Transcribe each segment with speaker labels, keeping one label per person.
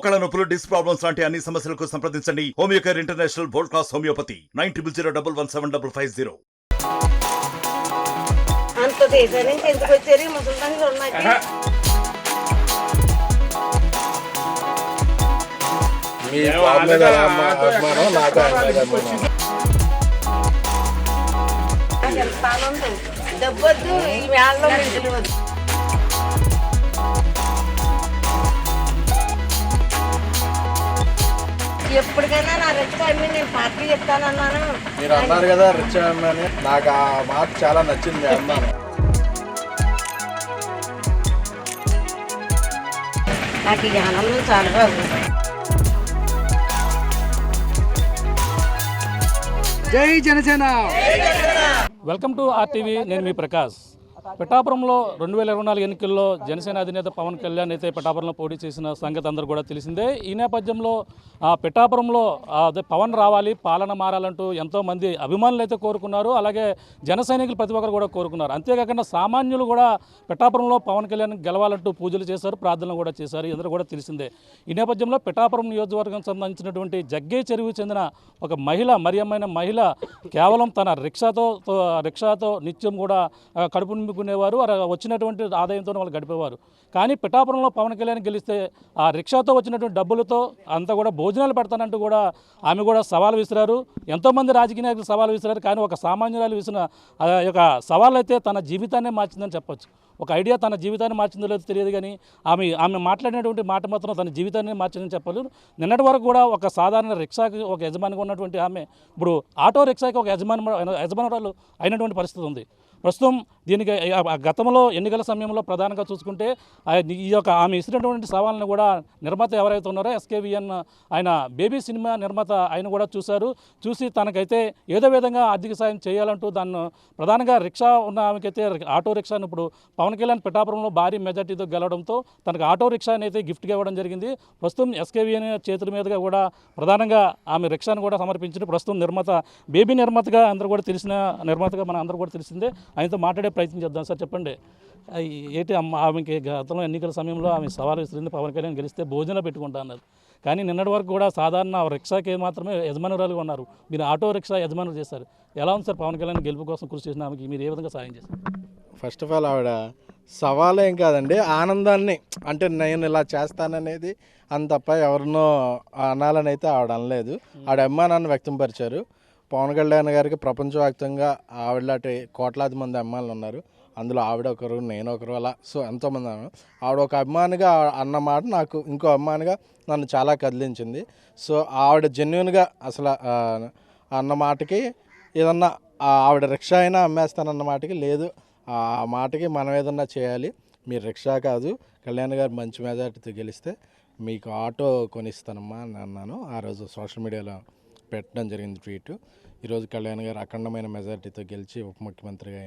Speaker 1: మోకాళ్ళ నొప్పులు, disc problems లాంటి అన్ని సమస్యలకు సంప్రదించండి Homeocare international world class homeopathy 90011750.
Speaker 2: అంత దేశం నుంచి ఎందుకు వచ్చారు ఈ ముసలిదాన్ని చూడడానికి?
Speaker 3: మీ బాబు మీద అభిమానం, నాకు ఆయన మీద అభిమానం.
Speaker 2: నాకు ఎంత ఆనందం. డబ్బొద్దు, ఈ వేళలో మీకు తెలియదు. ఎప్పటికైనా నా రెచ్చ నేను పార్టీ చెప్తానన్నాను.
Speaker 3: మీరు అన్నారు కదా రిచ్ అని, నాకు ఆ మాట చాలా నచ్చింది. అన్నాను
Speaker 2: నాకు ఈ ఆనందం చాలా బాగుంది.
Speaker 4: జై జనసేన.
Speaker 5: Welcome to RTV. నేను మీ ప్రకాష్. పిఠాపురంలో 2024 ఎన్నికల్లో జనసేన అధినేత పవన్ కళ్యాణ్ అయితే పిఠాపురంలో పోటీ చేసిన సంగతి అందరూ కూడా తెలిసిందే. ఈ నేపథ్యంలో పిఠాపురంలో అదే పవన్ రావాలి, పాలన మారాలంటూ ఎంతోమంది అభిమానులు అయితే కోరుకున్నారు. అలాగే జన సైనికులు ప్రతి ఒక్కరు కూడా కోరుకున్నారు. అంతేకాకుండా సామాన్యులు కూడా పిఠాపురంలో పవన్ కళ్యాణ్ గెలవాలంటూ పూజలు చేశారు, ప్రార్థనలు కూడా చేశారు. అందరూ కూడా తెలిసిందే. ఈ నేపథ్యంలో పిఠాపురం నియోజకవర్గం సంబంధించినటువంటి జగ్గే చెరువు చెందిన ఒక మహిళ, మరియమ్మైన మహిళ కేవలం తన రిక్షాతో నిత్యం కూడా కడుపు నింపుకునేవారు. వచ్చినటువంటి ఆదాయంతో వాళ్ళు గడిపేవారు. కానీ పిఠాపురంలో పవన్ కళ్యాణ్ గెలిస్తే ఆ రిక్షాతో వచ్చినటువంటి డబ్బులతో అంతా కూడా భోజనాలు పెడతానంటూ కూడా ఆమె కూడా సవాల్ విసిరారు. ఎంతోమంది రాజకీయ నాయకులు సవాల్ విసిరారు. కానీ ఒక సామాన్యురాలు విసిన యొక్క సవాల్ అయితే తన జీవితాన్నే మార్చిందని చెప్పొచ్చు. ఒక ఐడియా తన జీవితాన్ని మార్చిందో లేదో తెలియదు, కానీ ఆమె మాట్లాడినటువంటి మాట మాత్రం తన జీవితాన్ని మార్చిందని చెప్పాలి. నిన్నటి వరకు కూడా ఒక సాధారణ రిక్షాకి ఒక యజమానిగా ఉన్నటువంటి ఆమె ఇప్పుడు ఆటో రిక్షాకి ఒక యజమానురాలు అయినటువంటి పరిస్థితి ఉంది. ప్రస్తుతం దీనికి గతంలో ఎన్నికల సమయంలో ప్రధానంగా చూసుకుంటే ఈ యొక్క ఆమె ఇచ్చినటువంటి సవాళ్ళని కూడా నిర్మాత ఎవరైతే ఉన్నారో ఎస్కేవిఎన్ ఆయన బేబీ సినిమా నిర్మాత ఆయన కూడా చూసి తనకైతే ఏదో విధంగా ఆర్థిక సాయం చేయాలంటూ దాన్ని ప్రధానంగా రిక్షా ఉన్న ఆమెకైతే ఆటో రిక్షాను ఇప్పుడు పవన్ కళ్యాణ్ పిఠాపురంలో భారీ మెజార్టీతో గెలవడంతో తనకు ఆటో రిక్షాని అయితే గిఫ్ట్గా ఇవ్వడం జరిగింది. ప్రస్తుతం ఎస్కేవిఎన్ చేతుల మీదుగా కూడా ప్రధానంగా ఆమె రిక్షాను కూడా సమర్పించింది. ప్రస్తుతం నిర్మాత బేబీ నిర్మాతగా అందరూ కూడా తెలిసిన నిర్మాతగా మన అందరూ కూడా తెలిసిందే. ఆయనతో మాట్లాడే ప్రయత్నం చేద్దాం. సార్ చెప్పండి, ఏంటి ఆమెకి గతంలో ఎన్నికల సమయంలో ఆమె సవాలు విసిరింది, పవన్ కళ్యాణ్ గెలిస్తే భోజనం పెట్టుకుంటా అన్నారు. కానీ నిన్నటి వరకు కూడా సాధారణ రిక్షాకి మాత్రమే యజమానురాలుగా ఉన్నారు. మీరు ఆటో రిక్షా యజమానులు చేశారు. ఎలా ఉంది సార్ పవన్ కళ్యాణ్ గెలుపు కోసం కృషి చేసిన ఆమెకి మీరు ఏ విధంగా సాయం చేశారు?
Speaker 3: ఫస్ట్ ఆఫ్ ఆల్ ఆవిడ సవాల్ ఏం కాదండి, ఆనందాన్ని అంటే నేను ఇలా చేస్తాననేది అని తప్ప ఎవరినో అనాలని అయితే ఆవిడ అనలేదు. ఆవిడ అభిమానాన్ని వ్యక్తంపరిచారు. పవన్ కళ్యాణ్ గారికి ప్రపంచవ్యాప్తంగా ఆవిడలాంటి కోట్లాది మంది అభిమానులు ఉన్నారు. అందులో ఆవిడ ఒకరు, నేను ఒకరు, అలా సో ఎంతోమంది. ఆవిడ ఒక అభిమానిగా అన్నమాట నాకు ఇంకో అభిమానిగా నన్ను చాలా కదిలించింది. సో ఆవిడ జెన్యున్గా అసలు అన్న మాటకి ఏదన్నా ఆవిడ రిక్షా అయినా అమ్మేస్తానన్న మాటకి లేదు, ఆ మాటకి మనం ఏదన్నా చేయాలి. మీరు రిక్షా కాదు, కళ్యాణ్ గారు మంచి మెజార్టీతో గెలిస్తే మీకు ఆటో కొనిస్తానమ్మా అని అన్నాను. ఆ రోజు సోషల్ మీడియాలో పెట్టడం జరిగింది ట్వీట్. ఈరోజు కళ్యాణ్ గారు అఖండమైన మెజార్టీతో గెలిచి ఉప ముఖ్యమంత్రిగా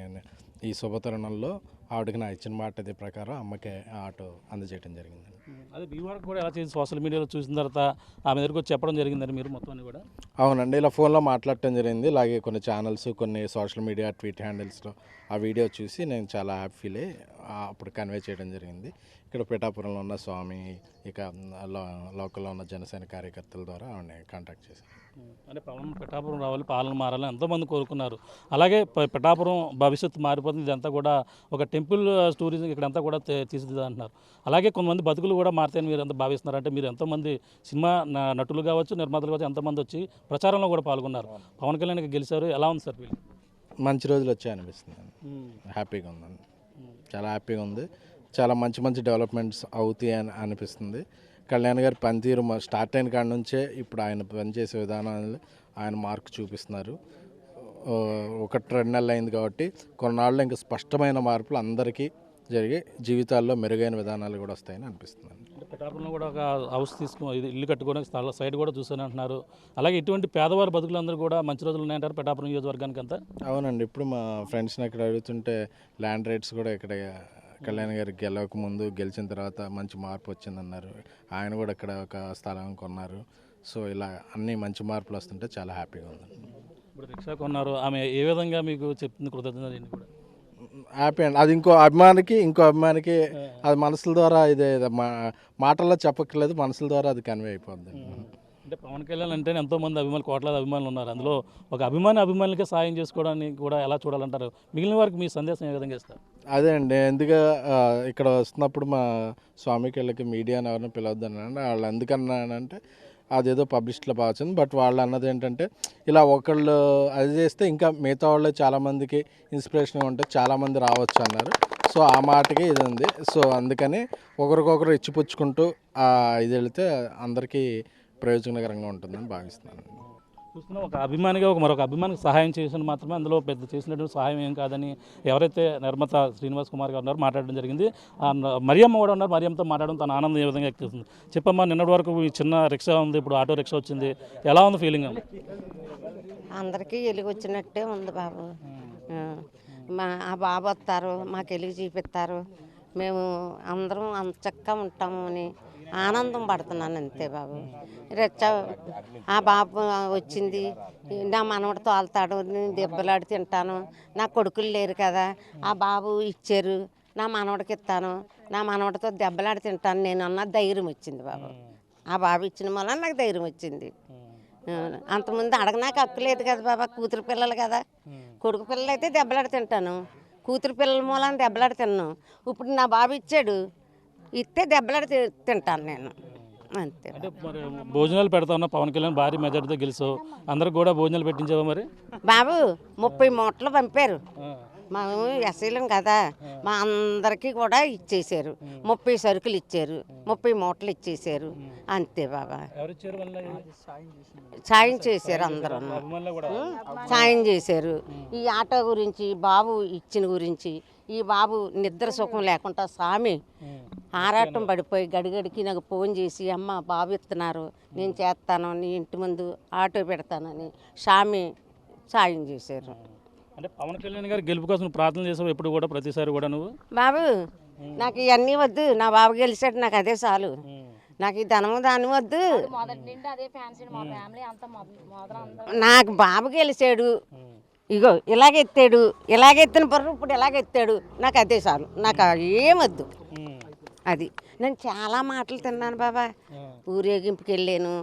Speaker 3: ఈ శుభతరుణంలో ఆవిడకి నా ఇచ్చిన మాట అదే ప్రకారం అమ్మకే ఆటో అందజేయడం జరిగింది.
Speaker 5: అదే మీ వరకు కూడా ఎలా చేసి సోషల్ మీడియాలో చూసిన తర్వాత ఆమె దగ్గరకు వచ్చి చెప్పడం జరిగిందని మీరు మొత్తం కూడా?
Speaker 3: అవునండి, ఇలా ఫోన్లో మాట్లాడటం జరిగింది. అలాగే కొన్ని ఛానల్స్, కొన్ని సోషల్ మీడియా ట్వీట్ హ్యాండిల్స్లో ఆ వీడియో చూసి నేను చాలా హ్యాపీ ఫీల్ అయ్యి అప్పుడు కన్వే చేయడం జరిగింది. ఇక్కడ పిఠాపురంలో ఉన్న స్వామి, ఇక లోకల్లో ఉన్న జనసేన కార్యకర్తల ద్వారా ఆవిడని కాంటాక్ట్ చేశాను.
Speaker 5: అంటే పవన్ పిఠాపురం రావాలి, పాలన మారాలని ఎంతోమంది కోరుకున్నారు. అలాగే పిఠాపురం భవిష్యత్తు మారిపోతుంది, ఇదంతా కూడా ఒక టెంపుల్ టూరిజం ఇక్కడంతా కూడా తీసిదిద్దా అంటున్నారు. అలాగే కొంతమంది బతుకులు కూడా మారుతాయని మీరు ఎంత భావిస్తున్నారు? అంటే మీరు ఎంతోమంది సినిమా నటులు కావచ్చు, నిర్మాతలు కావచ్చు, ఎంతోమంది వచ్చి ప్రచారంలో కూడా పాల్గొన్నారు. పవన్ కళ్యాణ్కి గెలిచారు. ఎలా ఉంది సార్ వీళ్ళు?
Speaker 3: మంచి రోజులు వచ్చాయి అనిపిస్తుంది. హ్యాపీగా ఉందండి, చాలా హ్యాపీగా ఉంది. చాలా మంచి మంచి డెవలప్మెంట్స్ అవుతాయి అని అనిపిస్తుంది. కళ్యాణ్ గారి పనితీరు స్టార్ట్ అయిన కాడి నుంచే ఇప్పుడు ఆయన పనిచేసే విధానాలు ఆయన మార్క్ చూపిస్తున్నారు. 1-2 నెలలు అయింది కాబట్టి కొన్నాళ్ళు ఇంకా స్పష్టమైన మార్పులు అందరికీ జరిగి జీవితాల్లో మెరుగైన విధానాలు కూడా వస్తాయని అనిపిస్తుంది.
Speaker 5: పిఠాపురంలో కూడా ఒక హౌస్ తీసుకుని ఇల్లు కట్టుకోవడానికి స్థల సైడ్ కూడా చూసాను అంటున్నారు. అలాగే ఇటువంటి పేదవారి బతుకులందరూ కూడా మంచి రోజులు ఉన్నాయంటారు పిఠాపురం నియోజకవర్గానికి అంతా?
Speaker 3: అవునండి, ఇప్పుడు మా ఫ్రెండ్స్ని అక్కడ అడుగుతుంటే ల్యాండ్ రేట్స్ కూడా ఇక్కడ కళ్యాణ్ గారికి గెలవక ముందు గెలిచిన తర్వాత మంచి మార్పు వచ్చిందన్నారు. ఆయన కూడా ఇక్కడ ఒక స్థలం కొన్నారు. సో ఇలా అన్ని మంచి మార్పులు వస్తుంటే చాలా హ్యాపీగా ఉంది.
Speaker 5: ఇప్పుడు రిక్షా కొన్నారు, ఆమె ఏ విధంగా మీకు చెప్తుంది కృతజ్ఞతలు? కూడా
Speaker 3: హ్యాపీ అండి. అది ఇంకో అభిమానికి అది మనసుల ద్వారా ఇది మాటల్లో చెప్పక్కర్లేదు, మనసుల ద్వారా అది కన్వే అయిపోద్ది.
Speaker 5: అంటే పవన్ కళ్యాణ్ అంటే ఎంతోమంది అభిమానులు, కోట్లాది అభిమానులు ఉన్నారు. అందులో ఒక అభిమానులకే సాయం చేసుకోవడానికి కూడా ఎలా చూడాలంటారు? మిగిలిన వారికి మీ సందేశం ఏ విధంగా ఇస్తారు?
Speaker 3: అదే అండి, ఎందుకు ఇక్కడ వస్తున్నప్పుడు మా స్వామికి వీళ్ళకి మీడియాని ఎవరిని పిలవద్దనండి. వాళ్ళు ఎందుకన్నానంటే అదేదో పబ్లిసిటీలో బాగా వచ్చింది. బట్ వాళ్ళు అన్నది ఏంటంటే ఇలా ఒకళ్ళు అది చేస్తే ఇంకా మిగతా వాళ్ళు చాలామందికి ఇన్స్పిరేషన్గా ఉంటే చాలామంది రావచ్చు అన్నారు. సో ఆ మాటకి ఇది ఉంది. సో అందుకని ఒకరికొకరు ఇచ్చిపుచ్చుకుంటూ ఇది వెళితే అందరికీ ప్రయోజనకరంగా ఉంటుందని భావిస్తున్నాను.
Speaker 5: చూస్తున్నా ఒక అభిమానిగా మరొక అభిమానికి సహాయం చేసిన మాత్రమే అందులో పెద్ద చేసినటువంటి సహాయం ఏం కాదని ఎవరైతే నిర్మాత శ్రీనివాస్ కుమార్ గారు ఉన్నారో మాట్లాడడం జరిగింది. మరియమ్మ కూడా ఉన్నారు. మరియమ్మతో మాట్లాడడం తన ఆనందం ఏ విధంగా ఎక్కుతుంది చెప్పమ్మా. నిన్నటి వరకు ఈ చిన్న రిక్షా ఉంది, ఇప్పుడు ఆటో రిక్షా వచ్చింది, ఎలా ఉంది ఫీలింగ్?
Speaker 2: అందరికీ వెలుగు వచ్చినట్టే ఉంది బాబు. ఆ బాబు వస్తారు, మాకు వెలుగు చూపిస్తారు, మేము అందరం అంత చక్కగా ఉంటాము అని ఆనందం పడుతున్నాను అంతే బాబు. ఆ బాబు వచ్చింది, నా మనవడితో ఆలుతాడు, నేను దెబ్బలాడి తింటాను, నా కొడుకులు లేరు కదా, ఆ బాబు ఇచ్చారు, నా మనవడికి ఇస్తాను, నా మనవడితో దెబ్బలాడి తింటాను నేను అన్న ధైర్యం వచ్చింది బాబు. ఆ బాబు ఇచ్చిన వల్ల నాకు ధైర్యం వచ్చింది. అంతకుముందు అడగనాక హక్కు లేదు కదా బాబా, కూతురు పిల్లలు కదా. కొడుకు పిల్లలు అయితే దెబ్బలాడి తింటాను, కూతురు పిల్లల మూలాన్ని దెబ్బలాడి తిన్నాను. ఇప్పుడు నా బాబు ఇచ్చాడు, ఇస్తే దెబ్బలాడి తింటాను నేను అంతే.
Speaker 5: అంటే మరి భోజనాలు పెడతా ఉన్నా పవన్ కళ్యాణ్ భారీ మెజార్టీతో గెలిచావు, అందరికి కూడా భోజనాలు పెట్టించావా మరి?
Speaker 2: బాబు 30 మూటలు పంపారు. మేము ఎస్సీలం కదా, మా అందరికీ కూడా ఇచ్చేసారు. 30 సరుకులు ఇచ్చారు, 30 మూటలు ఇచ్చేసారు అంతే బాబా. సాయం చేశారు, అందరూ సాయం చేశారు. ఈ ఆటో గురించి, బాబు ఇచ్చిన గురించి, ఈ బాబు నిద్ర సుఖం లేకుండా స్వామి ఆరాటం పడిపోయి గడిగడికి నాకు ఫోన్ చేసి, అమ్మ బాబు ఇస్తున్నారు, నేను చేస్తాను, నీ ఇంటి ముందు ఆటో పెడతానని స్వామి సాయం చేశారు.
Speaker 5: అంటే పవన్ కళ్యాణ్ గారు గెలుపు కోసం ప్రార్థన చేసావు ఎప్పుడు కూడా, ప్రతిసారి కూడా నువ్వు?
Speaker 2: బాబు నాకు ఇవన్నీ వద్దు, నా బాబు గెలిచాడు, నాకు అదే చాలు. నాకు ఈ ధనము దాని వద్దు, నాకు బాబు గెలిచాడు, ఇగో ఇలాగెత్తాడు, ఇలాగెత్తిన పొర్రు ఇప్పుడు ఇలాగెత్తాడు, నాకు అదే చాలు, నాకు ఏమొద్దు. అది నేను చాలా మాటలు తిన్నాను బాబా. ఊరేగింపుకి వెళ్ళాను,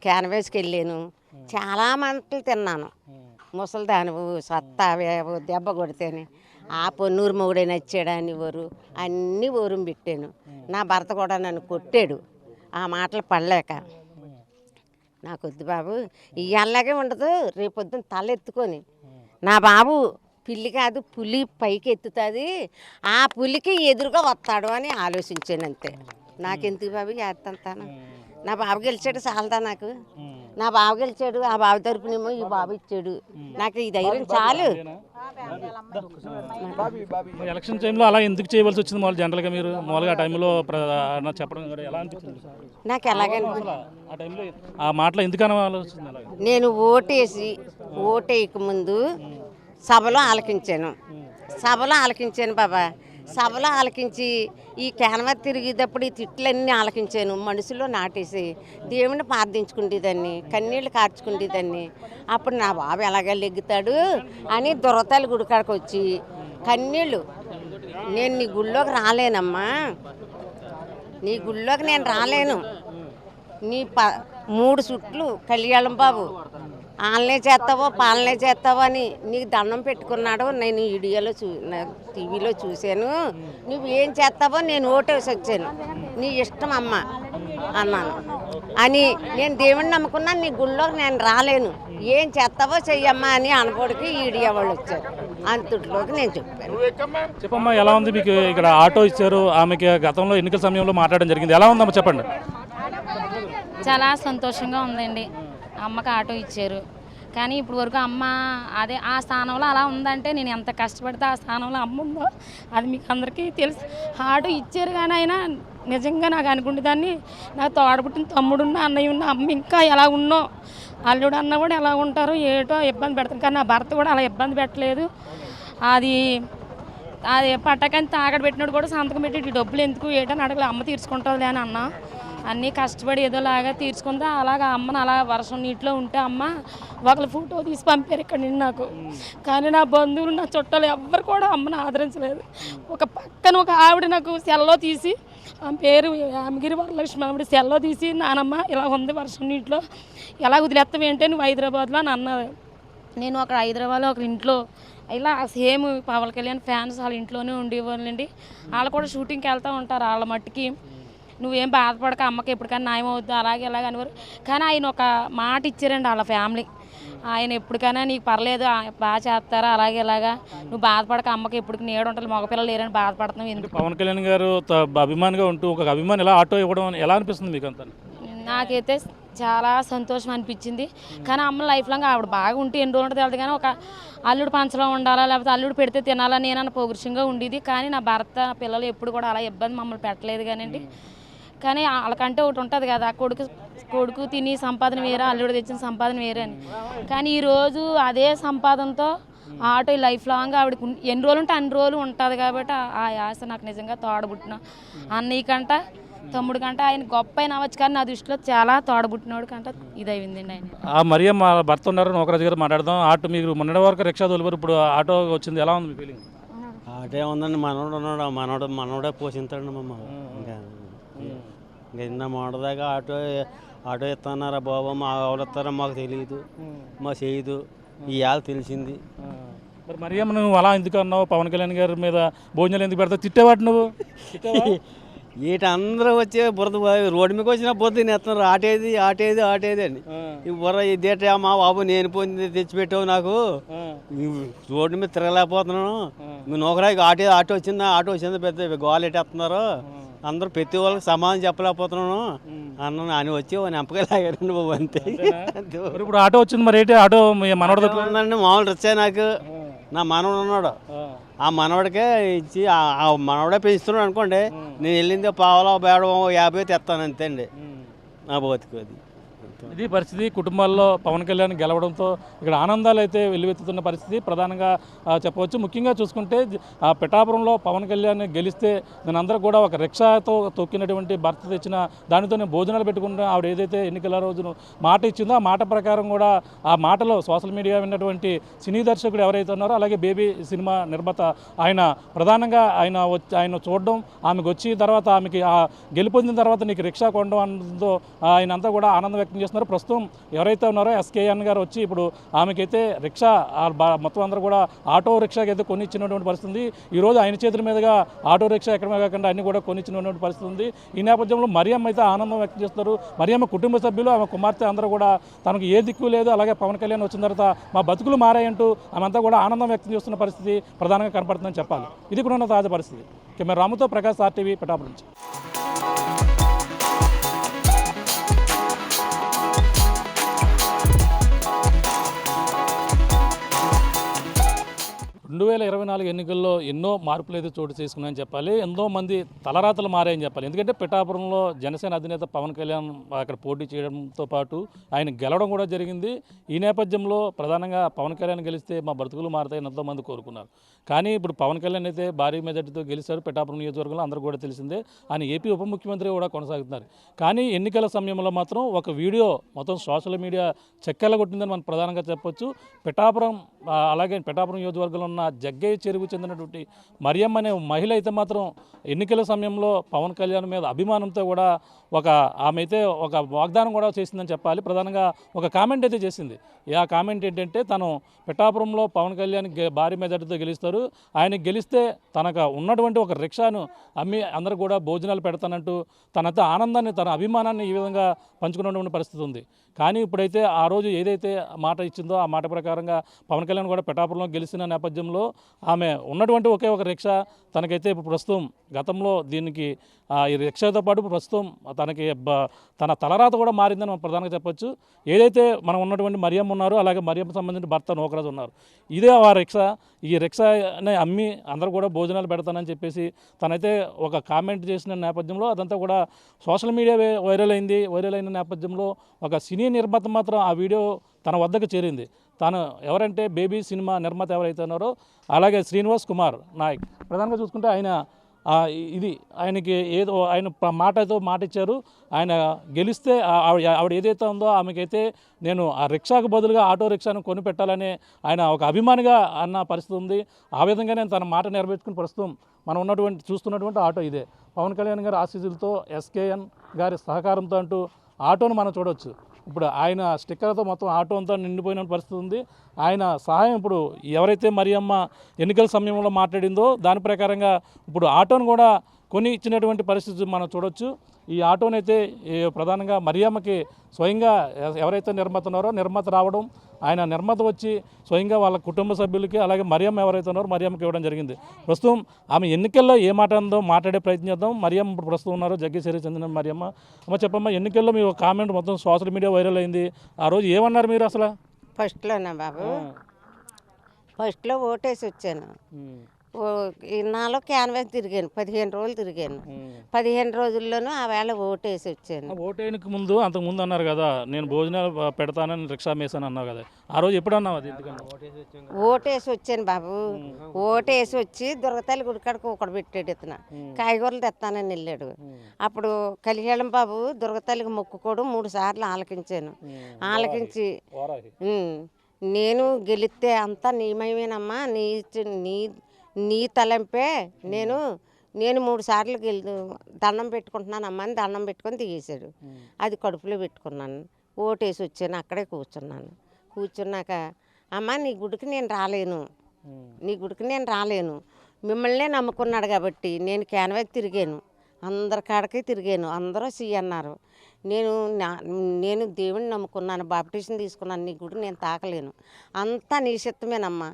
Speaker 2: క్యాన్వాస్కి వెళ్ళాను, చాలా మాటలు తిన్నాను. ముసలిదానివు సత్తావేవు దెబ్బ కొడితేనే ఆ పొన్నూరు మొగుడే నచ్చాడని ఊరు అన్నీ ఊరం పెట్టాను. నా భర్త కూడా నన్ను కొట్టాడు ఆ మాటలు పడలేక. నాకు వద్దు బాబు, ఇవాళలాగే ఉండదు, రేపొద్దున తల ఎత్తుకొని నా బాబు పిల్లి కాదు పులి పైకి ఎత్తుతుంది, ఆ పులికి ఎదురుగా వస్తాడు అని ఆలోచించాను అంతే. నాకెందుకు బాబు చేస్తాను, నా బాబు గెలిచాడు చాలదా నాకు. నా బాబు గెలిచాడు, ఆ బాబు తరపునేమో ఈ బాబు ఇచ్చాడు, నాకు ఈ ధైర్యం చాలు.
Speaker 5: ఎలక్షన్ టైంలో అలా ఎందుకు చేయవలసి వచ్చింది మామూలు జనరల్గా మీరు మామూలుగా ఆ టైంలో చెప్పడం ఎలా అనిపించింది?
Speaker 2: నాకు ఎలాగంటే
Speaker 5: ఆ టైంలో ఆ మాటలు ఎందుకు అనాల్సి వచ్చింది? అలాగే
Speaker 2: నేను ఓటేయక ముందు సభలో ఆలకించాను బాబా. సభలో ఆలకించి ఈ క్యాన్వాస్ తిరిగేటప్పుడు ఈ తిట్లన్నీ ఆలకించాను, మనసులో నాటేసి దేవుని ప్రార్థించుకుంటేదాన్ని, కన్నీళ్ళు కార్చుకుంటేదాన్ని. అప్పుడు నా బాబు ఎలాగ లెగ్గుతాడు అని దొరతాలు గుడికాడికి వచ్చి కన్నీళ్ళు, నేను నీ గుళ్ళోకి రాలేనమ్మా, నీ గుళ్ళోకి నేను రాలేను, నీ 3 చుట్లు కళ్యాణం బాబు ఆన్లే చేస్తావో పాలనే చేస్తావో అని నీకు దండం పెట్టుకున్నాడు. నేను వీడియోలో టీవీలో చూశాను, నువ్వేం చేస్తావో నేను ఓటేసి వచ్చాను, నీ ఇష్టం అమ్మ అన్నాను అని. నేను దేవుడిని నమ్ముకున్నాను, నీ గుళ్ళోకి నేను రాలేను, ఏం చేస్తావో చెయ్యమ్మా అని అనబోడికి వీడియో వాళ్ళు వచ్చారు. అంతట్లోకి నేను
Speaker 5: చెప్పమ్మా, ఎలా ఉంది మీకు? ఇక్కడ ఆటో ఇచ్చారు, ఆమెకి గతంలో ఎన్నికల సమయంలో మాట్లాడడం జరిగింది, ఎలా ఉందమ్మా చెప్పండి?
Speaker 6: చాలా సంతోషంగా ఉందండి. అమ్మకి ఆటో ఇచ్చారు, కానీ ఇప్పుడు వరకు అమ్మ అదే ఆ స్థానంలో అలా ఉందంటే నేను ఎంత కష్టపడితే ఆ స్థానంలో అమ్మ ఉందో అది మీకు అందరికీ తెలుసు. ఆటో ఇచ్చారు కానీ అయినా నిజంగా నాకు అనుకుంటేదాన్ని, నాకు తోడబుట్టిన తమ్ముడున్న అన్నయ్య ఉన్న అమ్మ ఇంకా ఎలా ఉన్నో, అల్లుడు అన్న కూడా ఎలా ఉంటారో ఏటో ఇబ్బంది పెడతాను, కానీ నా భర్త కూడా అలా ఇబ్బంది పెట్టలేదు. అది పట్టకని తాగడ పెట్టినప్పుడు కూడా సంతకం పెట్టి డబ్బులు ఎందుకు ఏటని అడగలేదు, అమ్మ తీర్చుకుంటుందిలే అని అన్నా. అన్నీ కష్టపడి ఏదోలాగా తీర్చుకుందా. అలాగా అమ్మని అలా వర్షం నీటిలో ఉంటే అమ్మ ఒకళ్ళు ఫోటో తీసి పంపారు ఇక్కడ నుండి నాకు. కానీ నా బంధువులు నా చుట్టాలు ఎవ్వరు కూడా అమ్మని ఆదరించలేదు. ఒక పక్కన ఒక ఆవిడ నాకు సెల్లో తీసి, ఆ పేరు యామగిరి వరలక్ష్మి ఆవిడ సెల్లో తీసి, నానమ్మ ఇలా ఉంది వర్షం నీటిలో ఎలా వదిలేస్తాం ఏంటంటే నువ్వు హైదరాబాద్లో అని అన్నది. నేను అక్కడ హైదరాబాద్లో ఒక ఇంట్లో ఇలా సేమ్ పవన్ కళ్యాణ్ ఫ్యాన్స్ వాళ్ళ ఇంట్లోనే ఉండేవాళ్ళండి. వాళ్ళు కూడా షూటింగ్కి వెళ్తూ ఉంటారు. వాళ్ళ మట్టికి నువ్వేం బాధపడక అమ్మకి ఎప్పటికైనా న్యాయం అవుద్దు అలాగే ఇలాగ అనేవారు. కానీ ఆయన ఒక మాట ఇచ్చారండి వాళ్ళ ఫ్యామిలీ. ఆయన ఎప్పటికైనా నీకు పర్లేదు బాగా చేస్తారా అలాగే ఇలాగా నువ్వు బాధపడక అమ్మకి ఎప్పటికి నీడ ఉంటుంది, మగపిల్లలు లేరని బాధపడుతున్నావు ఎందుకు.
Speaker 5: పవన్ కళ్యాణ్ గారు అభిమానిగా ఉంటూ ఒక అభిమాని ఎలా ఆటో ఇవ్వడం ఎలా అనిపిస్తుంది మీకు అంతా?
Speaker 6: నాకైతే చాలా సంతోషం అనిపించింది. కానీ అమ్మ లైఫ్ లాంగ్ ఆవిడ బాగా ఉంటే ఎన్ని రోజులు తెలియదు. కానీ ఒక అల్లుడు పంచలో ఉండాలా లేకపోతే అల్లుడు పెడితే తినాలా నేనన్న పౌరుషంగా ఉండేది. కానీ నా భర్త పిల్లలు ఎప్పుడు కూడా అలా ఇబ్బంది మమ్మల్ని పెట్టలేదు కానివ్వండి. కానీ వాళ్ళకంటే ఒకటి ఉంటుంది కదా, కొడుకు తిని సంపాదన వేరే, అల్లుడు తెచ్చిన సంపాదన వేరే అని. కానీ ఈరోజు అదే సంపాదనతో ఆటో లైఫ్ లాంగ్ ఆవిడకి ఎన్ని రోజులు ఉంటే అన్ని రోజులు ఉంటుంది. కాబట్టి ఆ ఆశ నాకు నిజంగా తోడబుట్టిన అన్నయ్య కంట తమ్ముడు కంట ఆయన గొప్ప అయిన అవ్వచ్చు. కానీ నా దృష్టిలో చాలా తోడబుట్టినోడు కంట ఇది అయిందండి ఆయన.
Speaker 5: ఆ మరియమ్మ భర్త ఉన్నారు నోకరాజు గారు మాట్లాడదాం. ఆటో మీరు మొన్నటి వరకు రిక్షా తోలివారు, ఇప్పుడు ఆటో వచ్చింది, ఎలా ఉంది మీ ఫీలింగ్?
Speaker 7: ఆటో ఉందండి, మనోడు ఉన్నాడు, మనోడే పోషిస్తాడు మమ్మ. ఇంకా నిన్న మొన్నదాకా ఆటో ఇస్తున్నారా బాబు, మా ఎవరు ఇస్తారో మాకు తెలియదు, మా చేయదు, ఇవాళ తెలిసింది.
Speaker 5: మరి మరియమ్మ నువ్వు అలా ఎందుకు అన్నావు? పవన్ కళ్యాణ్ గారి మీద భోజనాలు ఎందుకు పెడతావు? తిట్టేవాడు నువ్వు?
Speaker 7: ఈట అందరూ వచ్చి బురద రోడ్డు మీకు వచ్చిన బురద తినేస్తున్నారు. ఆటేది అని ఈ బుర్ర ఇదేట మా బాబు నేను పోయింది తెచ్చిపెట్టావు నాకు, రోడ్డు మీద తిరగలేకపోతున్నాను, మీ నోకరాకి ఆటో వచ్చింది పెద్ద గోలెట్టేస్తున్నారు, అందరూ ప్రతి వాళ్ళకి సమాధానం చెప్పలేకపోతున్నాను అన్న అని వచ్చి నెంపకలాగారండి బాబు. అంతే.
Speaker 5: ఇప్పుడు ఆటో వచ్చింది, మరి ఏంటి ఆటో మనోడు
Speaker 7: ఉందండి మామూలు వచ్చాయి. నాకు నా మనవడు ఉన్నాడు, ఆ మనవడికే ఇచ్చి ఆ మనవడే పెంచుతున్నాడు అనుకోండి, నేను వెళ్ళింది పావలా బేడో 50 తెస్తాను అంతే అండి నా బతుకు. అది
Speaker 5: ఇది పరిస్థితి. కుటుంబాల్లో పవన్ కళ్యాణ్ గెలవడంతో ఇక్కడ ఆనందాలు అయితే వెల్లువెత్తుతున్న పరిస్థితి ప్రధానంగా చెప్పవచ్చు. ముఖ్యంగా చూసుకుంటే పిఠాపురంలో పవన్ కళ్యాణ్ గెలిస్తే నేను అందరూ కూడా ఒక రిక్షాతో తొక్కినటువంటి భర్త తెచ్చిన దానితోనే భోజనాలు పెట్టుకుంటే ఆవిడ ఏదైతే ఎన్నికల రోజున మాట ఇచ్చిందో ఆ మాట ప్రకారం కూడా ఆ మాటలో సోషల్ మీడియా విన్నటువంటి సినీ దర్శకుడు ఎవరైతే ఉన్నారో అలాగే బేబీ సినిమా నిర్మాత ఆయన ప్రధానంగా ఆయన చూడడం, ఆమెకు వచ్చి తర్వాత ఆమెకి గెలుపొందిన తర్వాత నీకు రిక్షా కొనడం అనడంతో ఆయన అంతా కూడా ఆనందం వ్యక్తం చేస్తున్నారు. ప్రస్తుతం ఎవరైతే ఉన్నారో ఎస్కేఎన్ గారు వచ్చి ఇప్పుడు ఆమెకైతే రిక్షా మొత్తం అందరూ కూడా ఆటో రిక్షాకి అయితే కొనిచ్చినటువంటి పరిస్థితి ఉంది. ఈరోజు ఆయన చేతుల మీదుగా ఆటో రిక్షా ఎక్కడమే కాకుండా అన్ని కూడా కొనిచ్చినటువంటి పరిస్థితి ఉంది. ఈ నేపథ్యంలో మరియమ్మ అయితే ఆనందం వ్యక్తం చేస్తున్నారు. మరియమ్మ కుటుంబ సభ్యులు ఆమె కుమార్తె అందరూ కూడా తనకు ఏ దిక్కు లేదు, అలాగే పవన్ కళ్యాణ్ వచ్చిన తర్వాత మా బతుకులు మారాయంటూ ఆమె కూడా ఆనందం వ్యక్తం చేస్తున్న పరిస్థితి ప్రధానంగా కనపడుతుందని చెప్పాలి. ఇది కూడా ఉన్న తాజా పరిస్థితి. కెమెరా రాముతో ప్రకాష్, RTV, పిఠాపురం నుంచి. 2024 ఎన్నికల్లో ఎన్నో మార్పులు అయితే చోటు చేసుకున్నాయని చెప్పాలి. ఎంతో మంది తలరాతలు మారాయని చెప్పాలి. ఎందుకంటే పిఠాపురంలో జనసేన అధినేత పవన్ కళ్యాణ్ అక్కడ పోటీ చేయడంతో పాటు ఆయన గెలవడం కూడా జరిగింది. ఈ నేపథ్యంలో ప్రధానంగా పవన్ కళ్యాణ్ గెలిస్తే మా బ్రతుకులు మారుతాయని ఎంతోమంది కోరుకున్నారు. కానీ ఇప్పుడు పవన్ కళ్యాణ్ అయితే భారీ మెజార్టీతో గెలిచారు. పిఠాపురం నియోజకవర్గంలో అందరూ కూడా తెలిసిందే. ఆయన ఏపీ ఉప ముఖ్యమంత్రి కూడా కొనసాగుతున్నారు. కానీ ఎన్నికల సమయంలో మాత్రం ఒక వీడియో మొత్తం సోషల్ మీడియా చెక్కెళ్ళగొట్టిందని మనం ప్రధానంగా చెప్పొచ్చు. పిఠాపురం అలాగే పిఠాపురం నియోజకవర్గంలో ఉన్న జగ్గయ్య చెరువు చెందినటువంటి మరియమ్మ అనే మహిళ అయితే మాత్రం ఎన్నికల సమయంలో పవన్ కళ్యాణ్ మీద అభిమానంతో కూడా ఆమె అయితే ఒక వాగ్దానం కూడా చేసిందని చెప్పాలి. ప్రధానంగా ఒక కామెంట్ అయితే చేసింది. ఆ కామెంట్ ఏంటంటే తను పిఠాపురంలో పవన్ కళ్యాణ్ భారీ మెజార్టీతో గెలుస్తారు, ఆయనకి గెలిస్తే తనకు ఉన్నటువంటి ఒక రిక్షాను అమ్మి అందరూ కూడా భోజనాలు పెడతానంటూ తనంతా ఆనందాన్ని తన అభిమానాన్ని ఈ విధంగా పంచుకున్నటువంటి పరిస్థితి ఉంది. కానీ ఇప్పుడైతే ఆ రోజు ఏదైతే మాట ఇచ్చిందో ఆ మాట ప్రకారంగా పవన్ కళ్యాణ్ కూడా పిఠాపురంలో గెలిచిన నేపథ్యంలో ఆమె ఉన్నటువంటి ఒకే ఒక రిక్షా తనకైతే ఇప్పుడు ప్రస్తుతం గతంలో దీనికి ఈ రిక్షాతో పాటు ప్రస్తుతం తనకి తన తలరాత కూడా మారిందని మనం ప్రధానంగా చెప్పొచ్చు. ఏదైతే మనం ఉన్నటువంటి మరియమ్మ ఉన్నారు, అలాగే మరియమ్మ సంబంధించిన భర్త నోకరాజు ఉన్నారు, ఇదే ఆ రిక్షా. ఈ రిక్షాని అమ్మి అందరూ కూడా భోజనాలు పెడతానని చెప్పేసి తనైతే ఒక కామెంట్ చేసిన నేపథ్యంలో అదంతా కూడా సోషల్ మీడియా వైరల్ అయిన నేపథ్యంలో ఒక సినీ నిర్మాత మాత్రం ఆ వీడియో తన వద్దకు చేరింది. తాను ఎవరంటే బేబీ సినిమా నిర్మాత ఎవరైతే ఉన్నారో అలాగే శ్రీనివాస్ కుమార్ నాయక్ ప్రధానంగా చూసుకుంటే ఆయన ఇది ఆయనకి ఏదో ఆయన మాటతో మాట ఇచ్చారు. ఆయన గెలిస్తే ఆవిడ ఏదైతే ఉందో ఆమెకైతే నేను ఆ రిక్షాకు బదులుగా ఆటో రిక్షాను కొనిపెట్టాలని ఆయన ఒక అభిమానిగా అన్న పరిస్థితి ఉంది. ఆ విధంగానే తన మాట నెరవేర్చుకుని ప్రస్తుతం మనం చూస్తున్నటువంటి ఆటో ఇదే. పవన్ కళ్యాణ్ గారి ఆశీస్సులతో ఎస్కేఎన్ గారి సహకారంతో అంటూ ఆటోను మనం చూడవచ్చు. ఇప్పుడు ఆయన స్టిక్కర్తో మొత్తం ఆటో అంతా నిండిపోయిన పరిస్థితి ఉంది. ఆయన సహాయం ఇప్పుడు ఎవరైతే మరియమ్మ ఎన్నికల సమయంలో మాట్లాడిందో దాని ప్రకారంగా ఇప్పుడు ఆటోను కూడా కొని ఇచ్చినటువంటి పరిస్థితి మనం చూడవచ్చు. ఈ ఆటోనైతే ప్రధానంగా మరియమ్మకి స్వయంగా ఎవరైతే నిర్మాత ఉన్నారో నిర్మాత రావడం, ఆయన నిర్మాత వచ్చి స్వయంగా వాళ్ళ కుటుంబ సభ్యులకి అలాగే మరియమ్మ ఎవరైతే ఉన్నారో మరియమ్మకి ఇవ్వడం జరిగింది. ప్రస్తుతం ఆమె ఎన్నికల్లో ఏ మాట ఉందో మాట్లాడే ప్రయత్నం చేద్దాం. మరియమ్మ ఇప్పుడు ప్రస్తుతం ఉన్నారు, జగ్గేశ్వరికి చెందిన మరియమ్మ. అమ్మ చెప్పమ్మా, ఎన్నికల్లో మీ కామెంట్ మొత్తం సోషల్ మీడియా వైరల్ అయింది. ఆ రోజు ఏమన్నారు మీరు అసలు?
Speaker 2: ఫస్ట్లోనా బాబు, ఫస్ట్లో ఓటేసి వచ్చాను. నాలో క్యాన్వాస్ తిరిగాను, 15 రోజులు తిరిగాను. 15 రోజుల్లోనూ ఆ వేళ ఓటేసి వచ్చాను.
Speaker 5: ఓటేనికి ముందు అంతకుముందు అన్నారు కదా, నేను భోజనాలు పెడతానని రిక్షా మేసాను అన్నావు కదా, ఆ రోజు ఎప్పుడు అన్నావు అది?
Speaker 2: ఓటేసి వచ్చాను బాబు. ఓటేసి వచ్చి దుర్గతల్లి గుడికాడకు ఒకడు పెట్టాడు, ఇతను కాయగూరలు తెస్తానని వెళ్ళాడు. అప్పుడు కలిహేళం బాబు దుర్గతల్లికి మొక్కుకోడు 3 సార్లు ఆలకించాను. ఆలకించి నేను గెలిస్తే అంతా నీమయమేనమ్మా, నీ తలంపే, నేను 3 సార్లు దండం పెట్టుకుంటున్నానమ్మా అని దండం పెట్టుకొని తీసేశాడు. అది కడుపులో పెట్టుకున్నాను. ఓటేసి వచ్చాను, అక్కడే కూర్చున్నాను. కూర్చున్నాక అమ్మ నీ గుడికి నేను రాలేను, మిమ్మల్నే నమ్ముకున్నాడు కాబట్టి నేను క్యాన్వాస్ తిరిగాను, అందరి కాడకి తిరిగాను, అందరూ సి అన్నారు. నేను దేవుడిని నమ్ముకున్నాను, బాప్టిజం తీసుకున్నాను, నీ గుడి నేను తాకలేను, అంతా నీ చిత్తమేనమ్మా,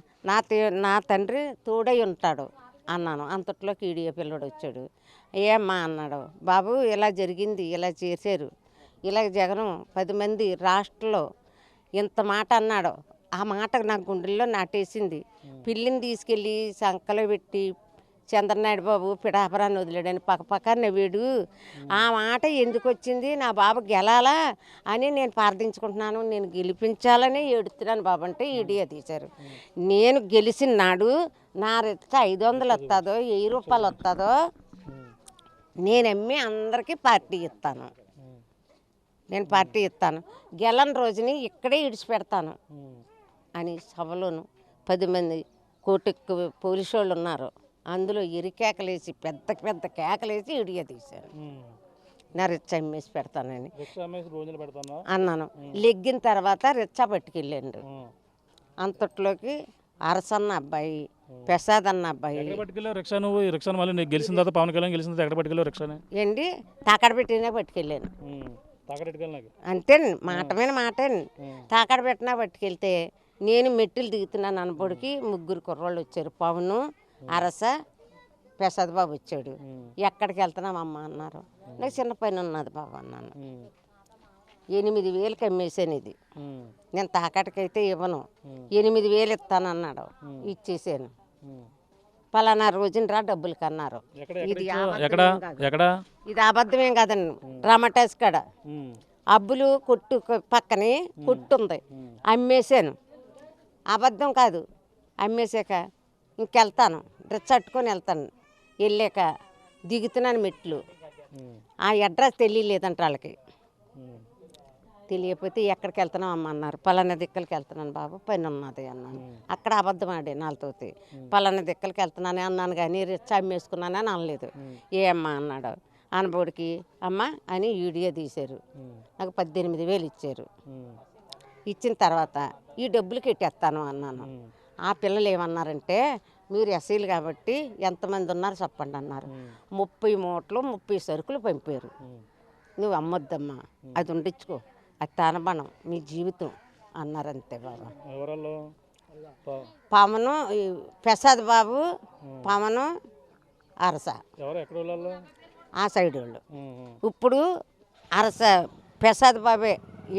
Speaker 2: నా తండ్రి తోడై ఉంటాడు అన్నాను. అంతట్లోకి ఈడియో పిల్లడు వచ్చాడు. ఏమ్మా అన్నాడు. బాబు ఇలా జరిగింది, ఇలా చేశారు, ఇలా జగను 10 మంది రాష్ట్రంలో ఇంత మాట అన్నాడు. ఆ మాట నా గుండెల్లో నాటేసింది. పిల్లిని తీసుకెళ్ళి సంకలో పెట్టి చంద్రనాయుడు బాబు పిఠాపురాన్ని వదిలేడని పక్క నవ్వాడు. ఆ మాట ఎందుకు వచ్చింది, నా బాబు గెలాలా అని నేను ప్రార్థించుకుంటున్నాను, నేను గెలిపించాలని ఏడుతున్నాను బాబు అంటే ఈడియో తీశారు. నేను గెలిచిన నాడు నా రిచ్చ 500 వస్తుందో 1000 రూపాయలు వస్తుందో నేను అమ్మి అందరికీ పార్టీ ఇస్తాను, నేను పార్టీ ఇస్తాను, గెలని రోజుని ఇక్కడే ఇడిచిపెడతాను అని సభలోను 10 మంది కోటెక్కు పోలీసు వాళ్ళు ఉన్నారు. అందులో ఎరికేకలేసి పెద్ద కేకలేసి ఇడియ తీశారు. నా రిచ్చ అమ్మేసి పెడతానని అన్నాను. లెగ్గిన తర్వాత రిచ్చ పట్టుకెళ్ళండు. అంతట్లోకి అరసన్న అబ్బాయి, ప్రసాద్ అన్న అబ్బాయి
Speaker 5: గెలిచిన తర్వాత పవన్ కళ్యాణ్ గెలిచిన తర్వాత ఎక్కడ పట్టుకెళ్ళావు రిక్షాని?
Speaker 2: ఏంటి తాకడ పెట్టినా పట్టుకెళ్ళాను. అంతే, మాట మీద మాట. తాకడ పెట్టినా పట్టుకెళ్తే నేను మెట్టులు దిగుతున్నాను అనబడికి 3 కుర్రోళ్ళు వచ్చారు. పవను, అరస, ప్రసాద్ బాబు వచ్చాడు. ఎక్కడికి వెళ్తున్నామమ్మా అన్నారు. నాకు చిన్న పని ఉన్నది బాబు అన్నాను. 8,000కి అమ్మేసాను ఇది, నేను తాకటికైతే ఇవ్వను, 8,000 ఇస్తానన్నాడు. ఇచ్చేసాను. పలానా రోజున రా డబ్బులకి అన్నారు. ఇది అబద్ధమేం కాదండి. రమటాస్ కాడ అబ్బులు కొట్టు పక్కనే కొట్టు ఉంది, అమ్మేసాను. అబద్ధం కాదు. అమ్మేసాక ఇంకెళ్తాను, డ్రెస్ కట్టుకొని వెళ్తాను. వెళ్ళాక దిగుతున్నాను మెట్లు. ఆ అడ్రస్ తెలియలేదంట వాళ్ళకి. తెలియకపోతే ఎక్కడికి వెళ్తున్నాం అమ్మ అన్నారు. పలానా దిక్కలకి వెళ్తున్నాను బాబు, పని ఉన్నది అన్నాను. అక్కడ అబద్ధం ఆడే నాలుతోటి. పలానా దిక్కలకి వెళ్తున్నానే అన్నాను కానీ రిచ్చ అమ్మేసుకున్నానని అనలేదు. ఏ అమ్మ అన్నాడు. అనబోడికి అమ్మ అని వీడియో తీశారు. నాకు 18,000 ఇచ్చారు. ఇచ్చిన తర్వాత ఈ డబ్బులకి ఎట్టేస్తాను అన్నాను. ఆ పిల్లలు ఏమన్నారంటే, మీరు ఎస్సీలు కాబట్టి ఎంతమంది ఉన్నారు చెప్పండి అన్నారు. 30 మూటలు 30 సరుకులు పంపారు. నువ్వు అమ్మొద్దమ్మా, అది ఉండించుకో, అది తానబణం, మీ జీవితం అన్నారంతే బాబా. పవను, ప్రసాద్ బాబు, పవను, అరస ఆ సైడ్ వాళ్ళు. ఇప్పుడు అరస ప్రసాద్ బాబే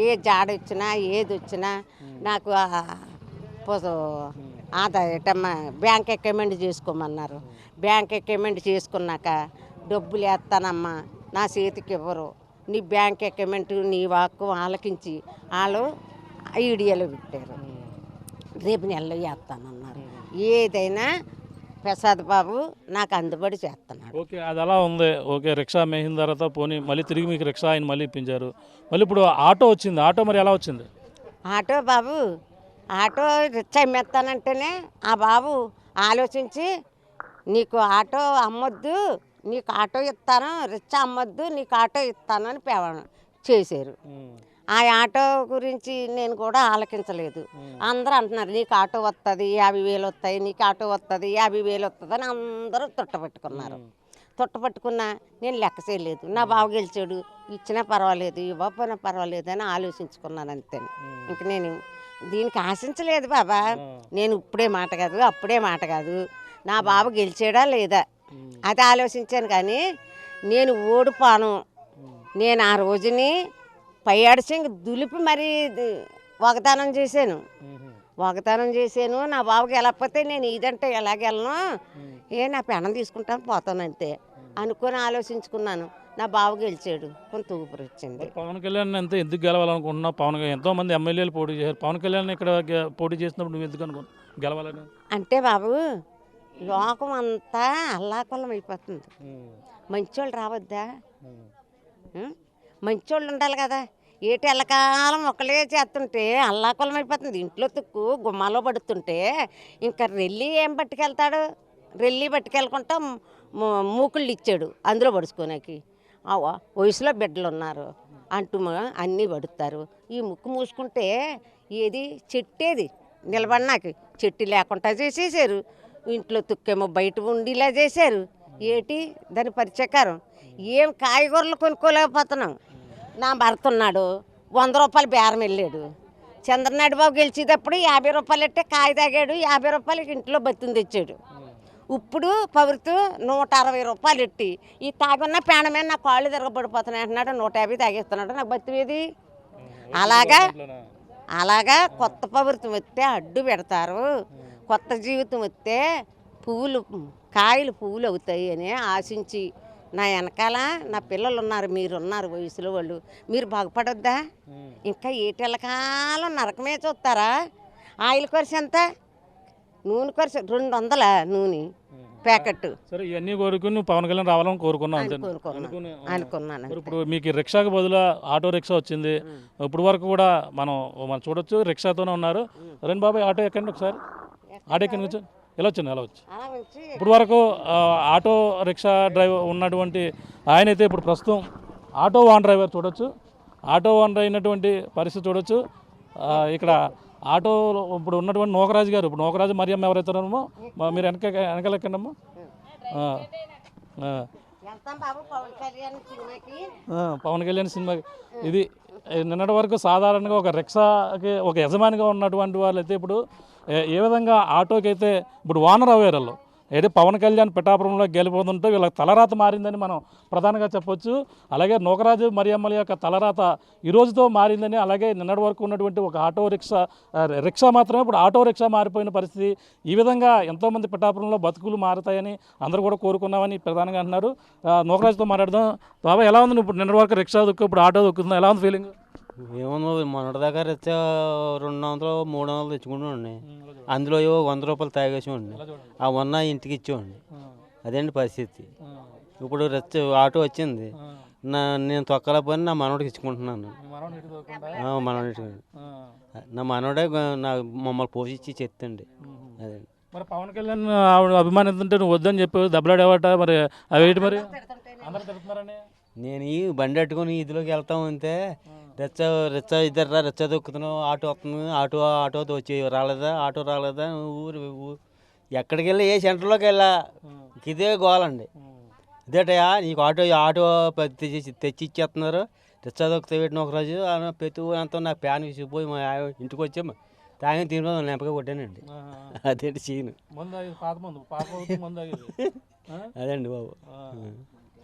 Speaker 2: ఏ జాడ వచ్చినా ఏది వచ్చినా నాకు ఆదాయటమ్మా బ్యాంక్ అకౌంట్ చేసుకోమన్నారు. బ్యాంక్ అకౌంట్ చేసుకున్నాక డబ్బులు వేస్తానమ్మా, నా చేతికి ఇవ్వరు, నీ బ్యాంక్ అకౌంట్ నీ వాక్కు ఆలకించి వాళ్ళు ఐడియాలో పెట్టారు. రేపు నెలలో వేస్తానన్నారు. ఏదైనా ప్రసాద్ బాబు నాకు అందుబడి చేస్తున్నాడు.
Speaker 5: ఓకే, అది అలా ఉంది. ఓకే, రిక్షా మేసిన తర్వాత పోనీ మళ్ళీ తిరిగి మీకు రిక్షా ఆయన మళ్ళీ ఇప్పించారు. మళ్ళీ ఇప్పుడు ఆటో వచ్చింది. ఆటో మరి ఎలా వచ్చింది?
Speaker 2: ఆటో బాబు ఆటో రిచ్చా అమ్మేస్తానంటేనే ఆ బాబు ఆలోచించి నీకు ఆటో అమ్మొద్దు, నీకు ఆటో ఇస్తాను, రిచ్చా అమ్మొద్దు, నీకు ఆటో ఇస్తాను అని చేశారు. ఆ ఆటో గురించి నేను కూడా ఆలకించలేదు. అందరూ అంటున్నారు నీకు ఆటో వస్తుంది 50,000 వస్తాయి, నీకు ఆటో వస్తుంది 50,000 వస్తుంది అని అందరూ తుట్టపెట్టుకున్నారు. తుట్టపట్టుకున్నా నేను లెక్క చేయలేదు. నా బావ గెలిచాడు, ఇచ్చినా పర్వాలేదు, ఇవ్వకపోయినా పర్వాలేదు అని ఆలోచించుకున్నాను అంతే. ఇంక నేను దీనికి ఆశించలేదు బాబా. నేను ఇప్పుడే మాట కాదు, అప్పుడే మాట కాదు, నా బాబు గెలిచాడా లేదా అది ఆలోచించాను. కానీ నేను ఓడిపోను. నేను ఆ రోజుని పై అడిసింగ్ దులిపి మరీ వాగ్దానం చేశాను. నా బాబుకి వెళ్ళకపోతే నేను ఇదంటే ఎలాగెళ్ళను, నా పెనం తీసుకుంటాను పోతాను అంతే అనుకొని ఆలోచించుకున్నాను. నా బాబు గెలిచాడు, కొంత ఊపిరి వచ్చింది.
Speaker 5: పవన్ కళ్యాణ్ అంతా ఎందుకు గెలవాలనుకుంటున్నావు? పవన్ కళ్యాణ్ ఎంతో మంది ఎమ్మెల్యేలు పోటీ చేశారు. పవన్ కళ్యాణ్ ఇక్కడ పోటీ చేసినప్పుడు నువ్వు ఎందుకు అనుకున్నావు గెలవాలని?
Speaker 2: అంటే బాబు లోకం అంతా అల్లాకొల్లం అయిపోతుంది. మంచోళ్ళు రావద్దా? మంచోళ్ళు ఉండాలి కదా. ఏటి ఎల్లకాలం ఒకళ్ళే చేస్తుంటే అల్లాకొల్లం అయిపోతుంది. ఇంట్లో తుక్కు గుమ్మాలో పడుతుంటే ఇంకా రెల్లి ఏం పట్టుకెళ్తాడు? రెల్లి పట్టుకెళ్ళకుండా మూకుళ్ళు ఇచ్చాడు అందులో పడుచుకోనాకి. వయసులో బిడ్డలు ఉన్నారు అంటూ అన్నీ పడుతారు. ఈ ముక్కు మూసుకుంటే ఏది చెట్టేది నిలబడినాకి చెట్టు లేకుండా చేసేసారు. ఇంట్లో తుక్కేమో బయట ఉండేలా చేశారు. ఏటి దాని పరిచకారం. ఏం కాయగూరలు కొనుక్కోలేకపోతున్నాం. నా భర్త ఉన్నాడు 100 రూపాయలు బేరం వెళ్ళాడు. చంద్రనాయుడు బాబు గెలిచేటప్పుడు 50 రూపాయలు ఎట్టే కాయ తాగాడు, 50 రూపాయలకి ఇంట్లో బతిని తెచ్చాడు. ఇప్పుడు పవరుతూ 160 రూపాయలు ఎట్టి ఈ తాగున్న పేణమే నా కాళ్ళు తిరగబడిపోతున్నాయి అంటున్నాడు. 150 తాగేస్తున్నాడు. నాకు బతివేది అలాగా కొత్త ప్రభుత్వం వస్తే అడ్డు పెడతారు. కొత్త జీవితం వస్తే కాయలు పువ్వులు అవుతాయి అని ఆశించి నా వెనకాల నా పిల్లలు ఉన్నారు, మీరున్నారు వయసులో వాళ్ళు, మీరు బాగుపడొద్దా? ఇంకా ఏటెళ్ళకాలం నరకమే చూస్తారా? ఆయిల్ ఖర్చు ఎంత? నూనె ఖర్చు 200 నూనె ప్యాకెట్.
Speaker 5: సరే, ఇవన్నీ కోరుకుని నువ్వు పవన్ కళ్యాణ్ రావాలని కోరుకున్నావు అంతే?
Speaker 2: అనుకున్నాను.
Speaker 5: ఇప్పుడు మీకు రిక్షాకి బదులు ఆటో రిక్షా వచ్చింది. ఇప్పుడు వరకు కూడా మనం చూడొచ్చు రిక్షాతోనే ఉన్నారు. రండి బాబాయ్ ఆటో ఎక్కండి ఒకసారి. ఆటో ఎక్కండి కూర్చో. ఎలా వచ్చి ఇప్పుడు వరకు ఆటో రిక్షా డ్రైవర్ ఉన్నటువంటి ఆయన అయితే ఇప్పుడు ప్రస్తుతం ఆటో వాన్ డ్రైవర్ చూడొచ్చు. ఆటో వాన్ అయినటువంటి పరిస్థితి చూడొచ్చు. ఇక్కడ ఆటో ఇప్పుడు ఉన్నటువంటి నోకరాజు గారు, ఇప్పుడు నోకరాజు మరియమ్మ ఎవరైతున్నారమ్మో మీరు వెనకాల ఎక్కండమ్మా. పవన్ కళ్యాణ్ సినిమాకి ఇది నిన్నటి వరకు సాధారణంగా ఒక రిక్షాకి ఒక యజమానిగా ఉన్నటువంటి వాళ్ళు అయితే ఇప్పుడు ఏ విధంగా ఆటోకి అయితే ఇప్పుడు ఓనర్ అయ్యారు. అయితే పవన్ కళ్యాణ్ పిఠాపురంలో గెలిపోతుంటే వీళ్ళకి తలరాత మారిందని మనం ప్రధానంగా చెప్పొచ్చు. అలాగే నోకరాజు మరియమ్మల యొక్క తలరాత ఈ రోజుతో మారిందని, అలాగే నిన్నటి వరకు ఉన్నటువంటి ఒక ఆటో రిక్షా మాత్రమే ఇప్పుడు ఆటో రిక్షా మారిపోయిన పరిస్థితి. ఈ విధంగా ఎంతోమంది పిఠాపురంలో బతుకులు మారుతాయని అందరూ కూడా కోరుకున్నామని ప్రధానంగా అంటున్నారు. నోకరాజుతో మాట్లాడదాం. బాబా ఎలా ఉంది? ఇప్పుడు నిన్నటి వరకు రిక్షా దొక్కు, ఇప్పుడు ఆటో దొక్కుతుంది, ఎలా ఉంది ఫీలింగ్?
Speaker 7: ఏమన్నా మొన్నటి దాకా రిచ్చా 200 300 తెచ్చుకుంటామండి. అందులో 100 రూపాయలు తాగేసామండి. ఆ 100 ఇంటికి ఇచ్చామండి. అదేంటి పరిస్థితి. ఇప్పుడు ఆటో వచ్చింది, నేను తొక్కలేకపోయినా నా మనోడికి ఇచ్చుకుంటున్నాను. మనోడికి నా మనోడే మమ్మల్ని పోషించి చెప్తండి. అదే
Speaker 5: మరి పవన్ కళ్యాణ్ అభిమానిస్తుంటే నువ్వు వద్దని చెప్పి దెబ్బలాడేవాట, మరి అవి ఏంటి మరి అందరూ తిడుతున్నారని?
Speaker 7: నేను ఈ బండి పెట్టుకుని ఇదిలోకి వెళ్తామంటే రిచ్చ ఇద్దరు రిచ్చ దొక్కుతున్నావు, ఆటో వస్తుంది, ఆటోతో వచ్చి ఆటో రాలేదా ఊరు ఎక్కడికి వెళ్ళి ఏ సెంటర్లోకి వెళ్ళా ఇదే గోలండి. ఇదేటయా నీకు ఆటో తెచ్చి ఇచ్చేస్తున్నారు, రిచ్చ దొక్కుతా పెట్టిన ఒకరోజు ప్రతి ఊరంతా నాకు ప్యాన్ విసిపోయి మా ఇంటికి వచ్చాము తాగిన తిని నెంపగా కొట్టానండి. అదేంటి సీన్ అదండి బాబు.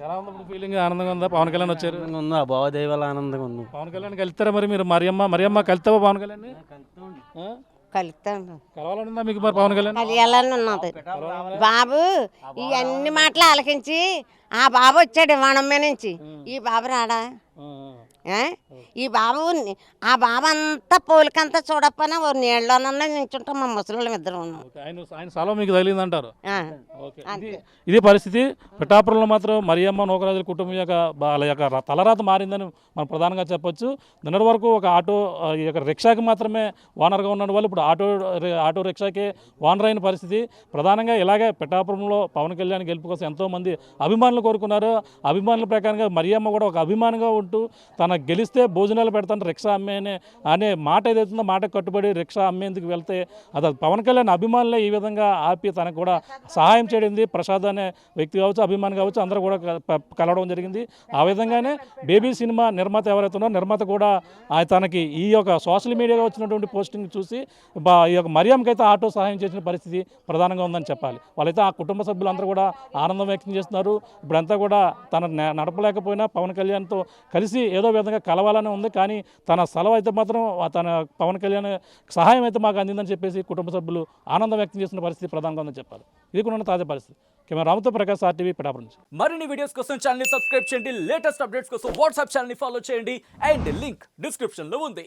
Speaker 5: ఎలా ఉంది ఇప్పుడు ఫీలింగ్? ఆనందంగా ఉందా? పవన్ కళ్యాణ్ వచ్చారు
Speaker 7: ఉందా? బావదేవాల ఆనందంగా ఉంది.
Speaker 5: పవన్ కళ్యాణ్ కలుస్తారా మరి మీరు? మరియమ్మ కలుస్తావా పవన్ కళ్యాణ్?
Speaker 2: కలుస్తాను.
Speaker 5: కలవాలనుందా మీకు మరి పవన్ కళ్యాణ్?
Speaker 2: కలియాలని ఉన్నది బాబు. ఇవన్నీ మాటలు ఆలకించి ఆ బాబు వచ్చాడు విమానమ్మ నుంచి. ఈ బాబు రాడా? ఈ బాబు ఆ బాబు అంతా పోలికంతా చూడకపోయినా ఓ నీళ్ళలోనన్నా నించుంటాం మా ముసలి ఇద్దరు ఉన్నాం.
Speaker 5: ఆయన సలవ మీకు తగిలిందంటారు. ఓకే, ఇది పరిస్థితి. పిఠాపురంలో మాత్రం మరియమ్మ నూకరాజుల కుటుంబం యొక్క వాళ్ళ యొక్క తలరాత మారిందని మనం ప్రధానంగా చెప్పొచ్చు. నిన్నటి వరకు ఒక ఆటో ఈ యొక్క రిక్షాకి మాత్రమే ఓనర్గా ఉన్న వాళ్ళు ఇప్పుడు ఆటో రిక్షాకే ఓనర్ అయిన పరిస్థితి. ప్రధానంగా ఇలాగే పిఠాపురంలో పవన్ కళ్యాణ్ గెలుపు కోసం ఎంతోమంది అభిమానులు కోరుకున్నారు. అభిమానుల ప్రకారంగా మరియమ్మ కూడా ఒక అభిమానిగా ఉంటూ తన గెలిస్తే భోజనాలు పెడతాను రిక్షా అనే మాట ఏదైతుందో మాట కట్టుబడి రిక్షా అమ్మేందుకు వెళ్తే అది పవన్ కళ్యాణ్ అభిమానులే ఈ విధంగా ఆపి తనకు కూడా సహాయం చేయడింది. ప్రసాద్ అనే వ్యక్తి కావచ్చు, అభిమాని కావచ్చు, అందరూ కూడా కలవడం జరిగింది. ఆ విధంగానే బేబీ సినిమా నిర్మాత ఎవరైతే ఉన్నారో నిర్మాత కూడా తనకి ఈ యొక్క సోషల్ మీడియాలో వచ్చినటువంటి పోస్టింగ్ చూసి ఈ యొక్క మరియంకి అయితే ఆటో సహాయం చేసిన పరిస్థితి ప్రధానంగా ఉందని చెప్పాలి. వాళ్ళైతే ఆ కుటుంబ సభ్యులందరూ కూడా ఆనందం వ్యక్తం చేస్తున్నారు. ఇప్పుడంతా కూడా తన నడపలేకపోయినా పవన్ కళ్యాణ్తో కలిసి ఏదో విధంగా కలవాలని ఉంది. కానీ తన సెలవు అయితే మాత్రం తన పవన్ కళ్యాణ్ సహాయం అయితే మాకు అందిందని చెప్పేసి కుటుంబ సభ్యులు ఆనందం వ్యక్తం చేస్తున్న పరిస్థితి ప్రధానంగా ఉందని చెప్పాలి. ఇది కూడా ఉన్న తాజా పరిస్థితి. కెమెరా రామతో ప్రకాష్, RTV, పిఠాపురం నుంచి.
Speaker 8: మరిన్ని వీడియోస్ కోసం ఛానల్ ని సబ్స్క్రైబ్ చేయండి. లేటెస్ట్ అప్డేట్స్ కోసం వాట్సాప్ ఛానల్ ని ఫాలో చేయండి. అండ్ లింక్ డిస్క్రిప్షన్ లో ఉంది.